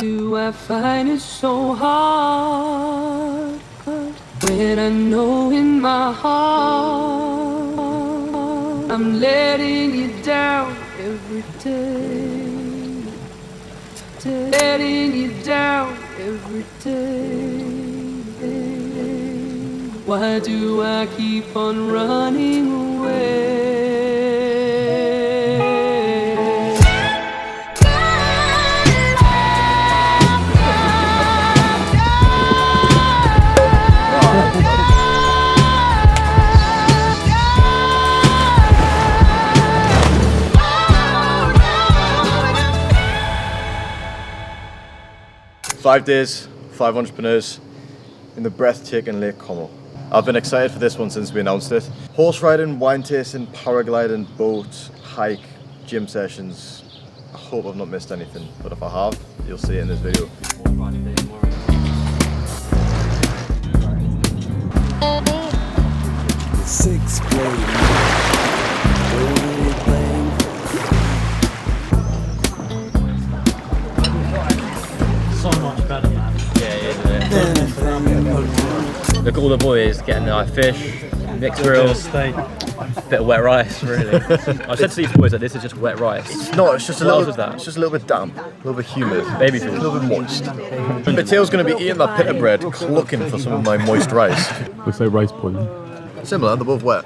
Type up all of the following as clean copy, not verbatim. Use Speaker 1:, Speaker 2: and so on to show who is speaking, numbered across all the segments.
Speaker 1: do I find it so hard when I know in my heart I'm letting you down every day, letting you down every day. Why do I keep on running away?
Speaker 2: 5 days, 5 entrepreneurs in the breathtaking Lake Como. I've been excited for this one since we announced it. Horse riding, wine tasting, paragliding, boat, hike, gym sessions. I hope I've not missed anything, but if I have, you'll see it in this video.
Speaker 3: So much better, man.
Speaker 4: Look at all the boys getting their fish, mixed grills, bit of wet rice, really. I said to these boys that this is just wet rice.
Speaker 2: No, it's just a
Speaker 4: What
Speaker 2: little.
Speaker 4: else is that?
Speaker 2: It's just a little bit damp, a little bit humid,
Speaker 4: Baby food.
Speaker 2: a little bit moist. Mateo's going to be eating that pita bread, clucking for some of my moist rice.
Speaker 5: Looks like rice pudding.
Speaker 2: Similar, they're both wet.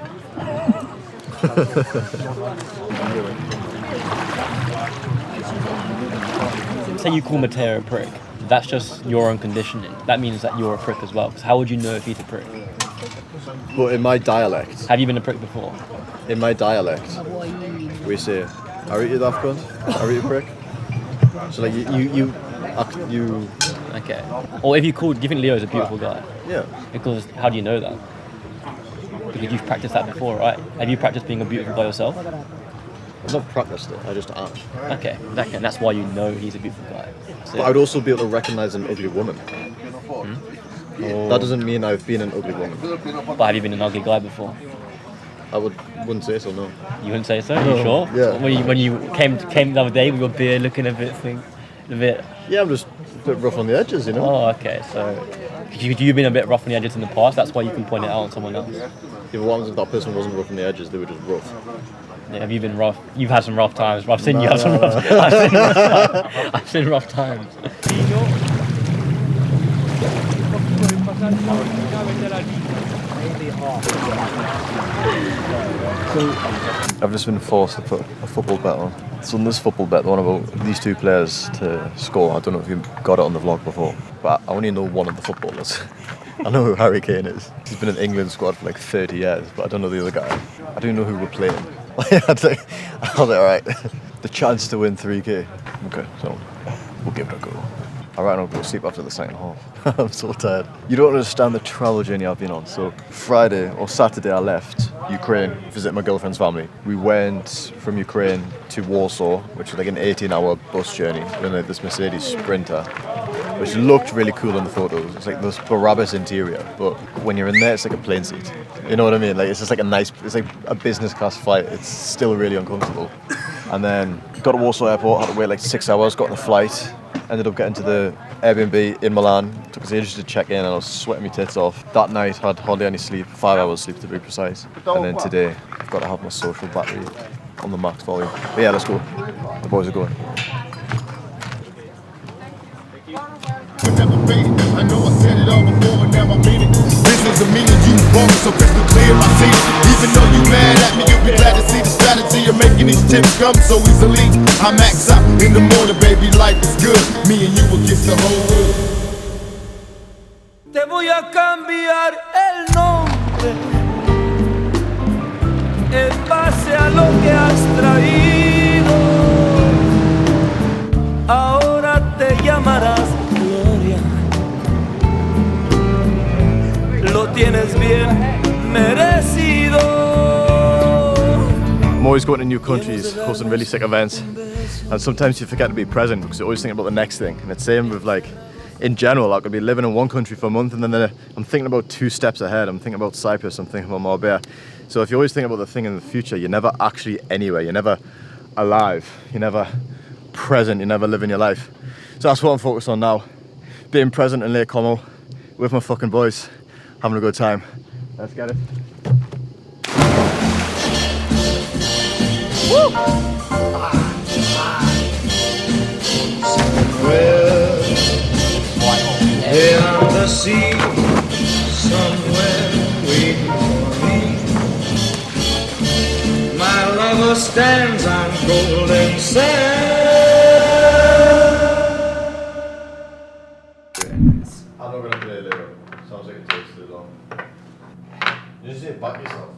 Speaker 4: Say you call Mateo a prick. That's just your own conditioning. That means that you're a prick as well. Because how would you know if he's a prick?
Speaker 2: But in my dialect,
Speaker 4: Have you been a prick before?
Speaker 2: we say, "Are you daft cunt? Are you a prick?" So like you.
Speaker 4: Okay. Or if you called, do you think Leo's a beautiful guy?
Speaker 2: Yeah.
Speaker 4: Because how do you know that? Because you've practiced that before, right? Have you practiced being a beautiful guy yourself?
Speaker 2: I've not practiced it. I just am.
Speaker 4: Okay. That's why you know he's a beautiful guy. So,
Speaker 2: But I would also be able to recognise an ugly woman. That doesn't mean I've been an ugly woman.
Speaker 4: but have you been an ugly guy before?
Speaker 2: I wouldn't say so, no.
Speaker 4: You wouldn't say so? You sure?
Speaker 2: Yeah.
Speaker 4: When you came the other day with your beard looking a bit.
Speaker 2: Yeah, I'm just a bit rough on the edges, you know.
Speaker 4: Oh, okay. So you've been a bit rough on the edges in the past. That's why you can point it out on someone else.
Speaker 2: If what happens if that person wasn't rough on the edges, they were just rough.
Speaker 4: Yeah, have you been rough? You've had some rough times. I've seen you have some rough. I've seen rough times.
Speaker 2: I've just been forced to put a football bet on. It's on this football bet, the one about these two players to score. I don't know if you got it on the vlog before, but I only know one of the footballers. I know who Harry Kane is. He's been in the England squad for like 30 years, but I don't know the other guy. I don't know who we're playing. I was like, alright, the chance to win 3k. Okay, so we'll give it a go. Alright, I'll go sleep after the second half. I'm so tired. You don't understand the travel journey I've been on. So Friday or Saturday I left Ukraine, visit my girlfriend's family. We went from Ukraine to Warsaw, which was like an 18-hour bus journey in like this Mercedes Sprinter, which looked really cool in the photos. It's like this Barabbas interior, but when you're in there, it's like a plane seat. You know what I mean? Like it's just like it's like a business class flight. It's still really uncomfortable. And then got to Warsaw Airport, had to wait like 6 hours, got on the flight, ended up getting to the Airbnb in Milan. Took us ages to check in and I was sweating my tits off. That night had hardly any sleep, 5 hours sleep to be precise. And then today, I've got to have my social battery on the max volume. But yeah, let's go. The boys are going.
Speaker 6: I know I said it all before, but now I mean it. This is a me and you moment, so crystal clear, I see it. Even though you mad at me, you'll be glad to see the strategy of making these tips come so easily. I max out in the morning, baby, life is good. Me and you will get the whole world.
Speaker 1: Te voy a cambiar el nombre en base a lo que has traído. Ahora te llamarás Gloria. Lo tienes bien merecido.
Speaker 2: I'm always going to new countries, hosting really sick events, and sometimes you forget to be present because you're always thinking about the next thing. And it's the same with like, in general, I could be living in one country for a month and then I'm thinking about 2 steps ahead. I'm thinking about Cyprus, I'm thinking about Marbella. So if you always think about the thing in the future, you're never actually anywhere, you're never alive, you're never present, you're never living your life. So that's what I'm focused on now. Being present in Lake Como with my fucking boys, having a good time. Let's get it. Woo!
Speaker 5: Well, in the sea, somewhere waiting for me, my lover stands on golden sand.
Speaker 2: I'm not gonna play Leo. Sounds like it takes too long. You just need to back yourself.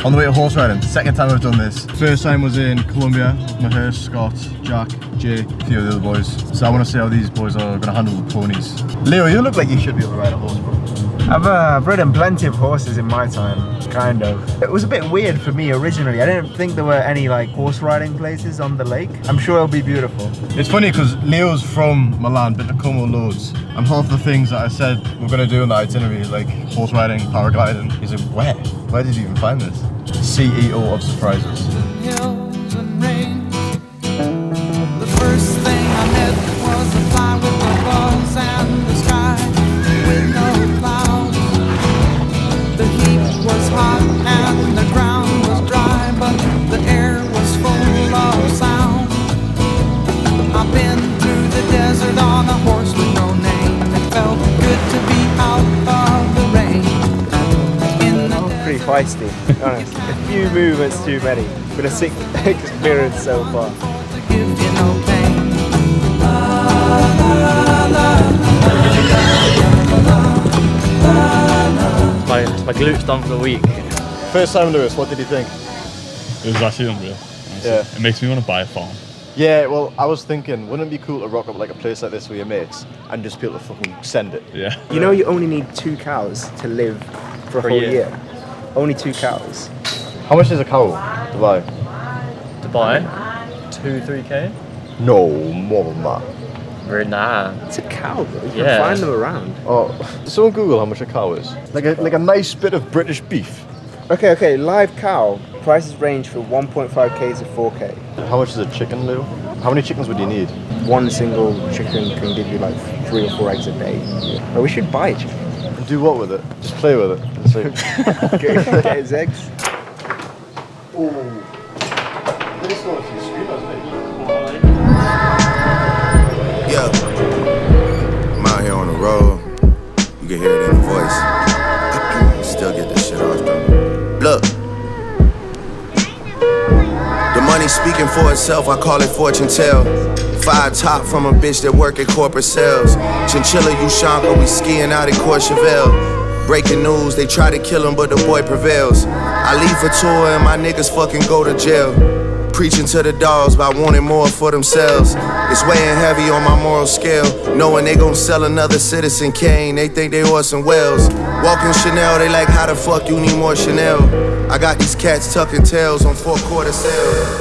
Speaker 2: On the way to horse riding, second time I've done this. First time was in Colombia with my hearse, Scott, Jack, Jay, a few of the other boys. So I want to see how these boys are going to handle the ponies. Leo, you look like you should be able to ride a horse, bro.
Speaker 7: I've ridden plenty of horses in my time, kind of. It was a bit weird for me originally. I didn't think there were any like horse riding places on the lake. I'm sure it'll be beautiful.
Speaker 2: It's funny because Leo's from Milan, been to Como loads, and half the things that I said we're going to do in the itinerary, like horse riding, paragliding, he's like, where? Where did you even find this? CEO of surprises.
Speaker 8: Hills and rain. The first thing I met was a fly with the buzz and the sky with no clouds. The heat was hot and the ground was dry, but the air was full of sound. I've been through the desert on a horse with no name. It felt good to be out of the rain.
Speaker 7: Pretty feisty, to be honest. A few movements too many, but a sick experience so far.
Speaker 8: Give you no pain.
Speaker 4: My glutes done for the week.
Speaker 2: First time, Lewis, what did you think?
Speaker 9: It was actually unreal. Honestly.
Speaker 2: Yeah.
Speaker 9: It makes me want to buy a farm.
Speaker 2: Yeah, well, I was thinking, wouldn't it be cool to rock up like a place like this with your mates and just be able to fucking send it?
Speaker 9: Yeah.
Speaker 7: You know you only need 2 cows to live for a whole year. Only 2 cows.
Speaker 2: How much is a cow to buy?
Speaker 4: To buy 2-3k?
Speaker 2: No, more than that.
Speaker 4: Very nah.
Speaker 7: It's a cow, bro. You can
Speaker 4: Yeah.
Speaker 7: find them around.
Speaker 2: Oh, someone Google how much a cow is. Like a nice bit of British beef.
Speaker 7: Okay, live cow. Prices range from 1.5k to 4k.
Speaker 2: How much is a chicken, Lou? How many chickens would you need?
Speaker 7: One single chicken can give you like 3 or 4 eggs a day. But we should buy a chicken.
Speaker 2: And do what with it? Just play with it. And see.
Speaker 7: Get his eggs.
Speaker 2: Oh. This got a few screamers, mate.
Speaker 6: Yeah, I'm out here on the road. You can hear it in the voice. Still get this shit off though. Look, the money speaking for itself. I call it fortune tell. 5 top from a bitch that work at corporate sales. Chinchilla, Ushanka, we skiing out at Courchevel. Breaking news, they try to kill him, but the boy prevails. I leave for tour and my niggas fucking go to jail. Preaching to the dogs by wanting more for themselves. It's weighing heavy on my moral scale. Knowing they gon' sell another Citizen Kane, they think they Orson Welles. Walking Chanel, they like, how the fuck you need more Chanel? I got these cats tucking tails on 4-quarter sales.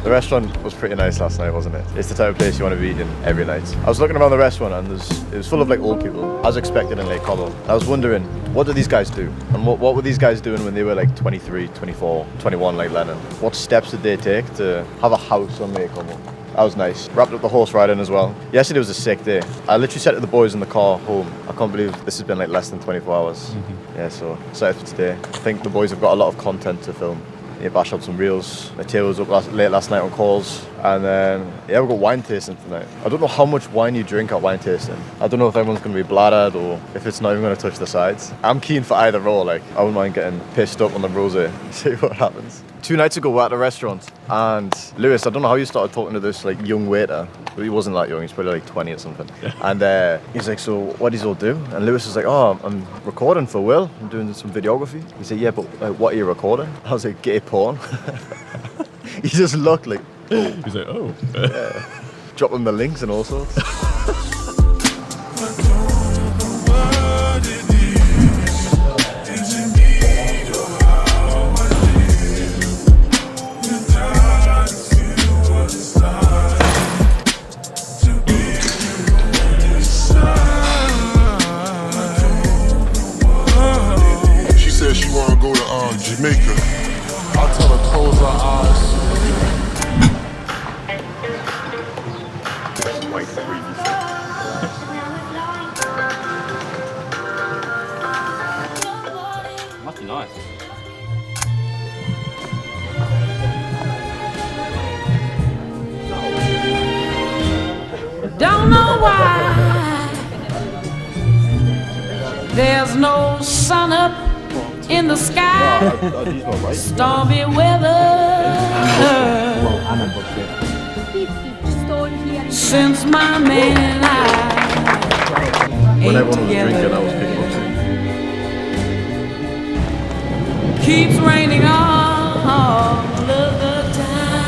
Speaker 2: The restaurant was pretty nice last night, wasn't it? It's the type of place you want to be eating every night. I was looking around the restaurant and it was full of like old people, as expected in Lake Como. I was wondering, what do these guys do? And what were these guys doing when they were like 23, 24, 21 like Lennon? What steps did they take to have a house on Lake Como? That was nice. Wrapped up the horse riding as well. Yesterday was a sick day. I literally said to the boys in the car home, I can't believe this has been like less than 24 hours. Yeah, so excited for today. I think the boys have got a lot of content to film. Yeah, bash up some reels. Mateo was up late last night on calls. And then, yeah, we've got wine tasting tonight. I don't know how much wine you drink at wine tasting. I don't know if everyone's going to be bladdered or if it's not even going to touch the sides. I'm keen for either or, like, I wouldn't mind getting pissed up on the rosé. See what happens. 2 nights ago, we're at a restaurant. And Lewis, I don't know how you started talking to this, like, young waiter. But he wasn't that young, he's probably like 20 or something. And he's like, so what does he all do? And Lewis was like, oh, I'm recording for Will. I'm doing some videography. He said, yeah, but what are you recording? I was like, gay porn. He just looked like,
Speaker 9: He's like, oh.
Speaker 2: Yeah. dropping the links and all sorts.
Speaker 6: She said she wanna go to Jamaica. I tell her close her eyes.
Speaker 4: Must be nice.
Speaker 8: Don't know why there's no sun up in the sky. Stormy weather since my man and I
Speaker 2: When
Speaker 8: ain't
Speaker 2: everyone was drinking,
Speaker 8: together.
Speaker 2: I was kickboxing.
Speaker 8: Keeps raining all of the time.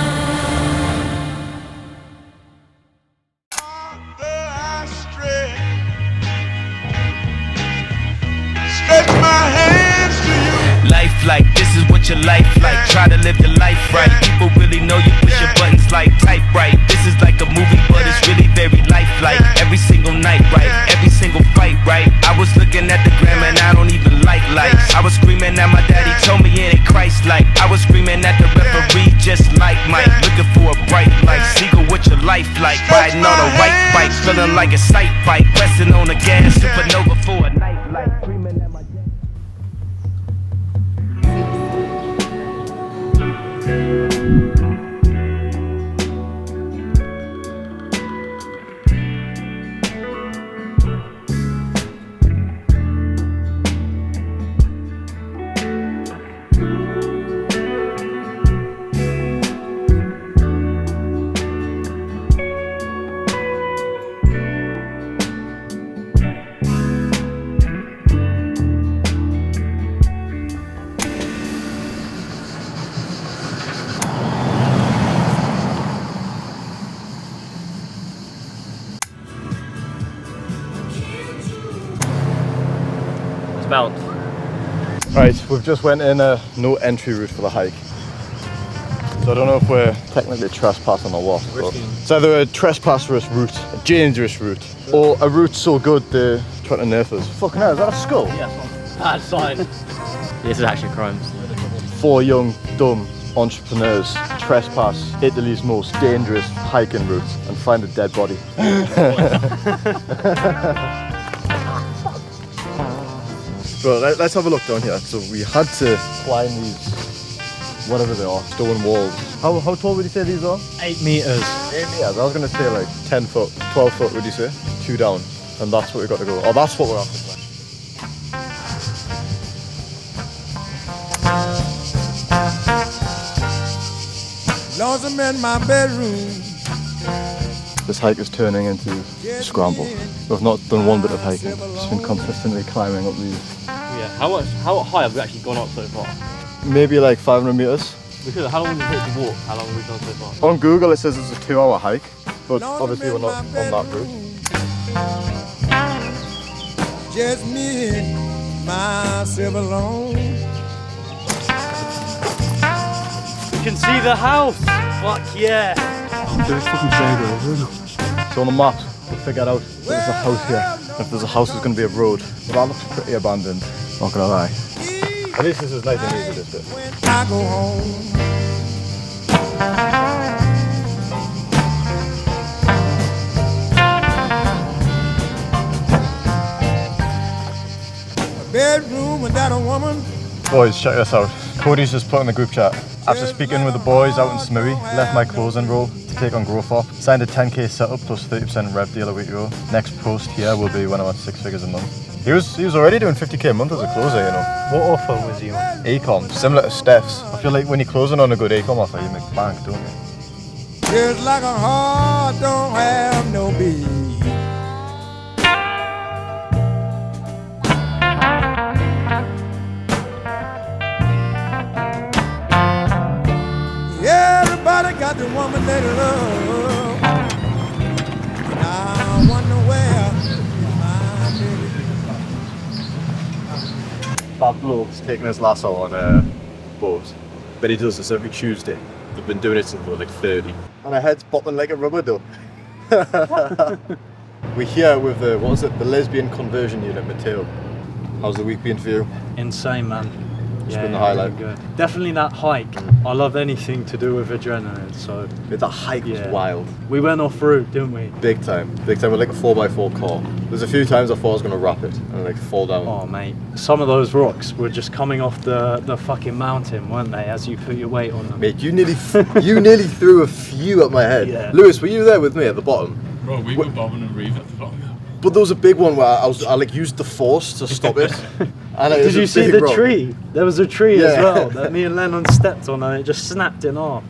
Speaker 6: Stretch my hands to you.
Speaker 10: Life like this is what your life like. Try to live your life right. People really know you push your buttons like type right. This is like a movie, but it's really very lifelike. Every single night, right? Every single fight, right? I was looking at the gram and I don't even like lights. I was screaming at my daddy, told me it ain't Christ-like. I was screaming at the referee, just like Mike. Looking for a bright light. Seagull, what your life like? Riding on a white bike, feeling like a sight bike. Pressing on the gas, supernova for a night light. Screaming at my daddy.
Speaker 4: Mount.
Speaker 2: Right, we've just went in a no entry route for the hike. So I don't know if we're technically trespassing or what. But it's either a trespassers route, a dangerous route, or a route so good they're trying to nerf us. Fucking hell, is that a skull?
Speaker 4: Yes, bad sign. This is actually crimes.
Speaker 2: 4 young, dumb entrepreneurs trespass Italy's most dangerous hiking route and find a dead body. Bro, let's have a look down here. So we had to climb these, whatever they are, stone walls. How tall would you say these are?
Speaker 3: 8 meters.
Speaker 2: 8 meters. I was going to say like 10 foot, 12 foot would you say? 2 down. And that's what we've got to go. Oh, that's what we're after climb.
Speaker 5: Lord, I'm in my bedroom.
Speaker 2: This hike is turning into a scramble. We've not done one bit of hiking. Just been consistently climbing up these.
Speaker 4: Yeah. How high have we actually gone up so far?
Speaker 2: Maybe like 500 meters.
Speaker 4: Because how long did it take to walk? How long have we done so far?
Speaker 2: On Google it says it's a 2-hour hike, but obviously we're not on that route.
Speaker 5: Just me and myself alone.
Speaker 3: You can see the house. Fuck yeah.
Speaker 2: So on the map, we figured out that there's a house here. If there's a house, there's going to be a road. But that looks pretty abandoned, not going to lie. At least this is nice and easy, this bit.
Speaker 5: When I go home. A bedroom without a woman.
Speaker 2: Boys, check this out. Cody's just put in the group chat. After speaking with the boys out in Smooey, left my closing role to take on Growth Op. Signed a 10k setup plus 30% rev deal a week ago. Next post here will be when I'm at 6 figures a month. He was already doing 50k a month as a closer, you know.
Speaker 3: What offer was he on?
Speaker 2: ACOM, similar to Steph's. I feel like when you're closing on a good ACOM offer, you make bank, don't you?
Speaker 5: Just like a heart don't have no beat. Everybody got the woman they love.
Speaker 2: that bloke's taking his lasso on a boat. But he does this every Tuesday. They've been doing it since they were like 30. And our head's bottling like a rubber duck. We're here with the, what was it, the lesbian conversion unit, Matteo. How's the week been for you?
Speaker 3: Insane, man.
Speaker 2: It's been the highlight.
Speaker 3: Really good. Definitely that hike. I love anything to do with adrenaline, so...
Speaker 2: That hike was wild.
Speaker 3: We went off route, didn't we?
Speaker 2: Big time. Big time with like a 4x4 car. There's a few times I thought I was going to wrap it and like fall down.
Speaker 3: Oh, mate. Some of those rocks were just coming off the fucking mountain, weren't they, as you put your weight on them?
Speaker 2: Mate, you nearly threw a few at my head.
Speaker 3: Yeah.
Speaker 2: Lewis, were you there with me at the bottom?
Speaker 9: Bro, we were bobbing and reeving at the bottom.
Speaker 2: But there was a big one where I like used the force to stop it. And
Speaker 3: Did you see the
Speaker 2: rock.
Speaker 3: tree? There was a tree as well that me and Lennon stepped on and it just snapped in half.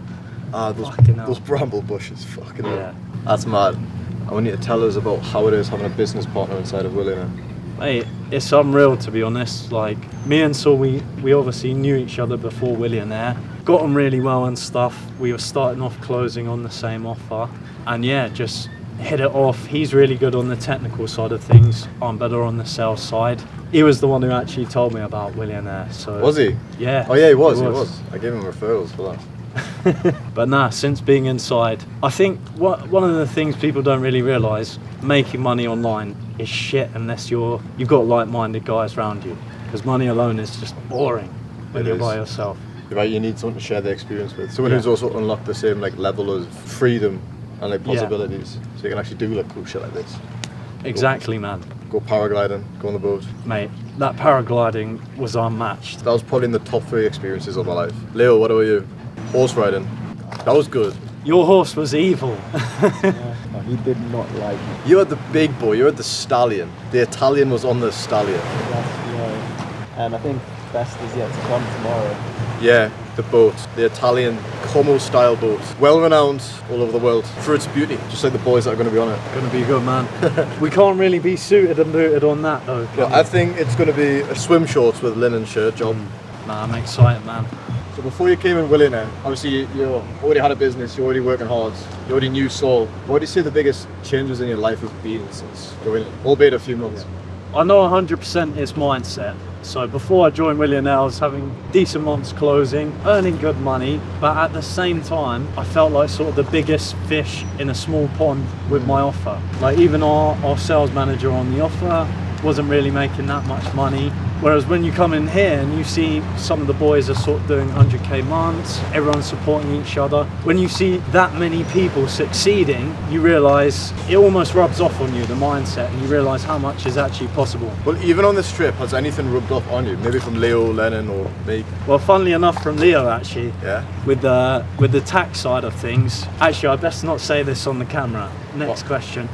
Speaker 2: Ah, those bramble bushes, fucking hell. That's mad. I want you to tell us about how it is having a business partner inside of Willionaire.
Speaker 3: Mate, it's unreal to be honest. Like, me and Saul, we obviously knew each other before Willionaire. Got on really well and stuff. We were starting off closing on the same offer. And yeah, just hit it off. He's really good on the technical side of things. I'm better on the sales side. He was the one who actually told me about Willionaire. So
Speaker 2: was he?
Speaker 3: Yeah.
Speaker 2: Oh yeah, he was. I gave him referrals for that.
Speaker 3: But nah, since being inside, I think one of the things people don't really realise, making money online is shit unless you've got like-minded guys around you. Because money alone is just boring when you're by yourself.
Speaker 2: You're right, you need someone to share the experience with. Someone who's also unlocked the same like level of freedom and like possibilities. So you can actually do like cool shit like this.
Speaker 3: Exactly, man.
Speaker 2: Go paragliding, go on the boat.
Speaker 3: Mate, that paragliding was unmatched.
Speaker 2: That was probably in the top 3 experiences of my life. Leo, what about you? Horse riding. That was good.
Speaker 3: Your horse was evil.
Speaker 7: No, he did not like me.
Speaker 2: You had the big boy, you had the stallion. The Italian was on the stallion.
Speaker 7: And I think best is yet to come tomorrow.
Speaker 2: Yeah, the boat, the Italian Como style boat. Well renowned all over the world for its beauty, just like the boys that are going to be on it.
Speaker 3: Gonna be good, man. We can't really be suited and booted on that though.
Speaker 2: But I think it's going to be a swim shorts with linen shirt job.
Speaker 3: Nah, I'm excited, man.
Speaker 2: So before you came in Willionaire, obviously you already had a business, you're already working hard, you already knew Saul. What do you say the biggest changes in your life have been since going in, albeit a few months?
Speaker 3: I know 100% it's mindset. So before I joined Willionaire, I was having decent months closing, earning good money, but at the same time, I felt like sort of the biggest fish in a small pond with my offer. Like even our sales manager on the offer wasn't really making that much money. Whereas when you come in here and you see some of the boys are sort of doing 100k months, everyone's supporting each other. When you see that many people succeeding, you realise it almost rubs off on you, the mindset, and you realise how much is actually possible.
Speaker 2: Well, even on this trip, has anything rubbed off on you? Maybe from Leo, Lennon, or me?
Speaker 3: Well, funnily enough, from Leo actually.
Speaker 2: Yeah.
Speaker 3: With the tax side of things. Actually, I best not say this on the camera. Next question.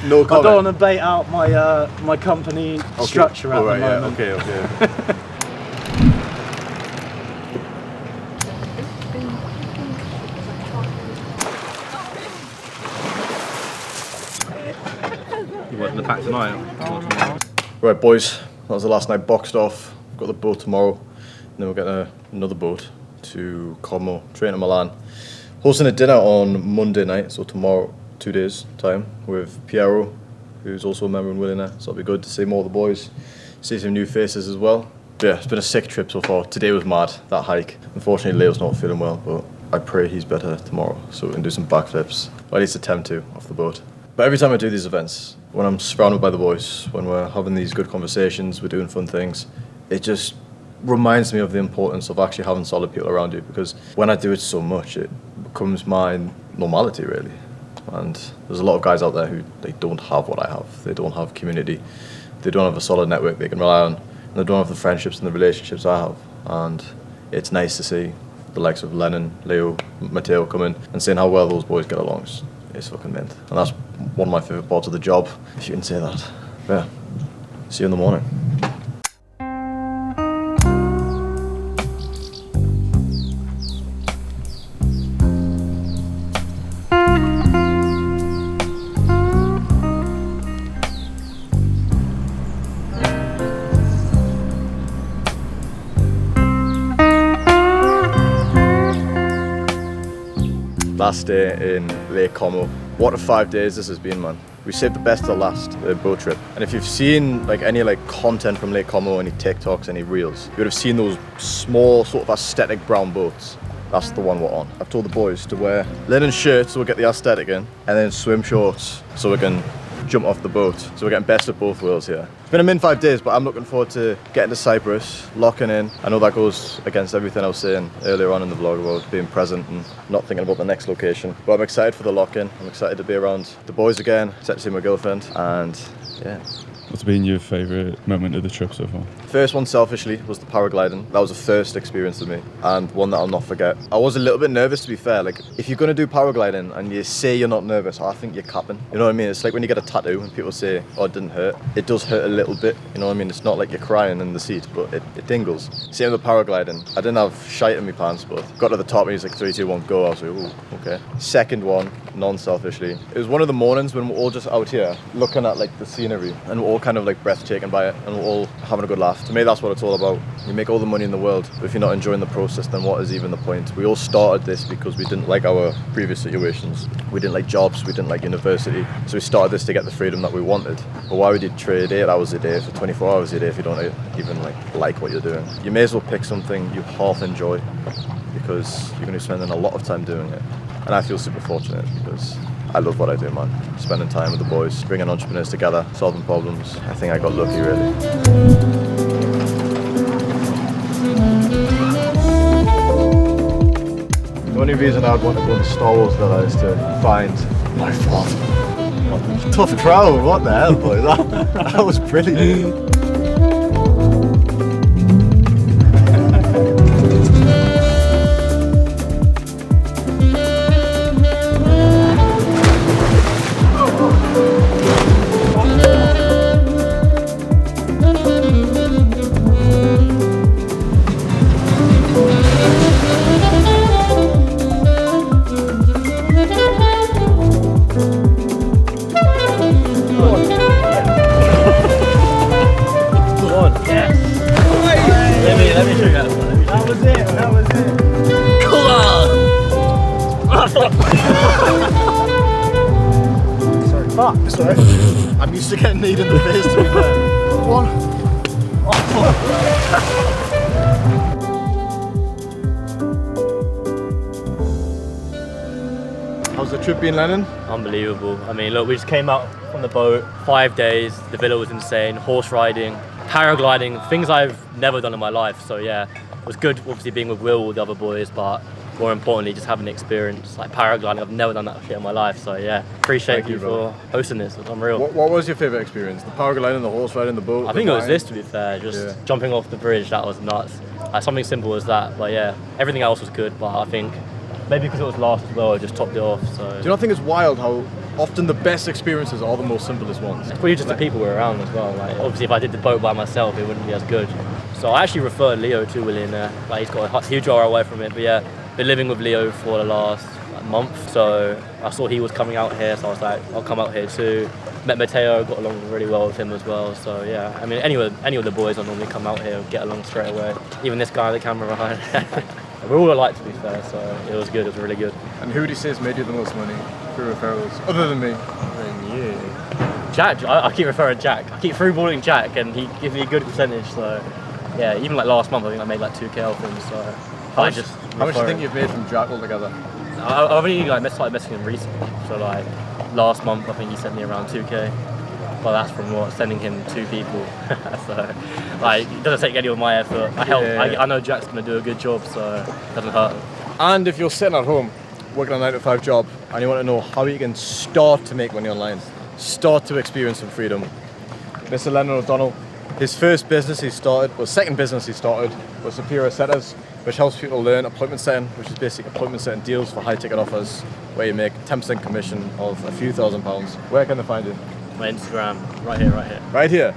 Speaker 2: No comment.
Speaker 3: I don't want to bait out my company structure at the moment.
Speaker 2: Yeah, okay.
Speaker 4: You want in the pack tonight?
Speaker 2: Right, boys, that was the last night boxed off. We've got the boat tomorrow, and then we'll get another boat to Como, train to Milan. Hosting a dinner on Monday night, so tomorrow, 2 days time, with Piero, who's also a member in Willionaire. So it'll be good to see more of the boys, see some new faces as well. But yeah, it's been a sick trip so far. Today was mad, that hike. Unfortunately, Leo's not feeling well, but I pray he's better tomorrow, so we can do some backflips, or at least attempt to, off the boat. But every time I do these events, when I'm surrounded by the boys, when we're having these good conversations, we're doing fun things, it just reminds me of the importance of actually having solid people around you, because when I do it so much, it becomes my normality, really. And there's a lot of guys out there who they don't have what I have. They don't have community. They don't have a solid network they can rely on. And they don't have the friendships and the relationships I have. And it's nice to see the likes of Lennon, Leo, Matteo come in and seeing how well those boys get along. It's fucking mint. And that's one of my favourite parts of the job, if you can say that. But yeah, see you in the morning. Last day in Lake Como. What a 5 days this has been, man. We saved the best to last, the boat trip. And if you've seen like any like content from Lake Como, any TikToks, any reels, you would have seen those small sort of aesthetic brown boats. That's the one we're on. I've told the boys to wear linen shirts so we'll get the aesthetic in, and then swim shorts so we can jump off the boat. So we're getting best of both worlds here. It's been a min 5 days, but I'm looking forward to getting to Cyprus, locking in. I know that goes against everything I was saying earlier on in the vlog about being present and not thinking about the next location. But I'm excited for the lock-in. I'm excited to be around the boys again, excited to see my girlfriend, and yeah.
Speaker 9: What's been your favourite moment of the trip so far?
Speaker 2: First one, selfishly, was the paragliding. That was a first experience for me, and one that I'll not forget. I was a little bit nervous, to be fair. Like, if you're gonna do paragliding and you say you're not nervous, I think you're capping. You know what I mean? It's like when you get a tattoo and people say, oh, it didn't hurt. It does hurt a little bit, you know what I mean? It's not like you're crying in the seat, but it tingles. Same with the paragliding. I didn't have shite in my pants, but got to the top and he's like, 3, 2, 1, go. I was like, ooh, okay. Second one, non-selfishly. It was one of the mornings when we're all just out here looking at like the scenery, and we're all kind of like breathtaking by it, and we're all having a good laugh. To me, that's what it's all about. You make all the money in the world, but if you're not enjoying the process, then what is even the point? We all started this because we didn't like our previous situations. We didn't like jobs, we didn't like university. So we started this to get the freedom that we wanted. But why would you trade 8 hours a day for 24 hours a day if you don't even like what you're doing? You may as well pick something you half enjoy, because you're going to be spending a lot of time doing it. And I feel super fortunate because I love what I do, man. Spending time with the boys, bringing entrepreneurs together, solving problems. I think I got lucky, really. The only reason I'd want to go to Star Wars Villa is to find my father. Tough crowd, what the hell, boy? That was brilliant. Sorry. I'm used to getting kneed in the face, to be fair. One. How's the trip been, Lennon?
Speaker 4: Unbelievable. I mean, look, we just came out on the boat, 5 days, the villa was insane, horse riding, paragliding, things I've never done in my life. So yeah, it was good obviously being with Will, with the other boys, but more importantly, just having experience like paragliding. I've never done that shit in my life, so yeah, appreciate you for hosting this. It's unreal.
Speaker 2: What was your favourite experience? The paragliding, the horse riding, the boat?
Speaker 4: I think it was this, to be fair, just jumping off the bridge. That was nuts. Like something simple as that, but yeah, everything else was good. But I think maybe because it was last as well, I just topped it off. So
Speaker 2: do you not think it's wild how often the best experiences are the most simplest ones?
Speaker 4: It's probably just the people we're around as well. Like obviously, if I did the boat by myself, it wouldn't be as good. So I actually referred Leo to Willie in there. Like he's got a huge hour away from it, but yeah. Been living with Leo for the last month, so I saw he was coming out here, so I was like, I'll come out here too. Met Mateo, got along really well with him as well, so yeah. I mean, any of the boys I normally come out here and get along straight away. Even this guy, the camera behind. We're all alike, to be fair, so it was good, it was really good.
Speaker 2: And who do you say has made you the most money through referrals, other than me?
Speaker 4: And you. Jack, I keep referring Jack. I keep through-balling Jack, and he gives me a good percentage, so yeah, even like last month, I think I made like 2K off him, so
Speaker 2: How much do you think you've made from Jack altogether?
Speaker 4: I've only like started messaging him recently. So like last month, I think he sent me around 2K. But that's from what? Sending him 2 people. So like it doesn't take any of my effort. I help. Yeah. I know Jack's gonna do a good job, so it doesn't hurt.
Speaker 2: And if you're sitting at home working a 9-to-5 job and you want to know how you can start to make money online, start to experience some freedom, Mr. Lennon O'Donnell, his first business he started, well, second business he started was Superior Setters, which helps people learn appointment setting, which is basically appointment setting deals for high ticket offers where you make 10% commission of a few £1,000s. Where can they find you?
Speaker 4: My Instagram, right here.
Speaker 2: Right here?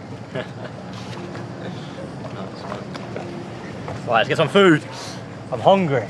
Speaker 4: Right, let's get some food. I'm hungry.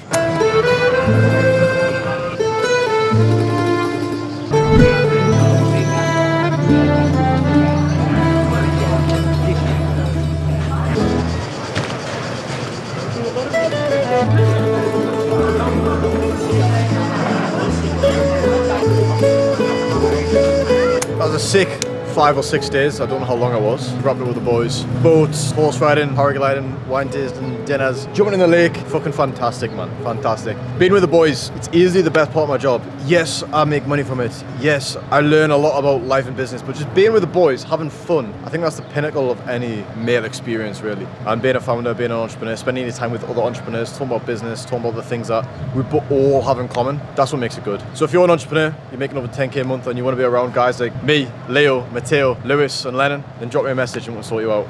Speaker 2: That was a a sick 5 or 6 days. I don't know how long I was. Wrapped up with the boys. Boats, horse riding, paragliding, wine tasting, dinners, jumping in the lake. Fucking fantastic, man. Fantastic. Being with the boys, it's easily the best part of my job. Yes, I make money from it. Yes, I learn a lot about life and business, but just being with the boys, having fun, I think that's the pinnacle of any male experience, really. And being a founder, being an entrepreneur, spending any time with other entrepreneurs, talking about business, talking about the things that we all have in common, that's what makes it good. So if you're an entrepreneur, you're making over 10k a month and you want to be around guys like me, Leo, Matteo, Lewis and Lennon, then drop me a message and we'll sort you out.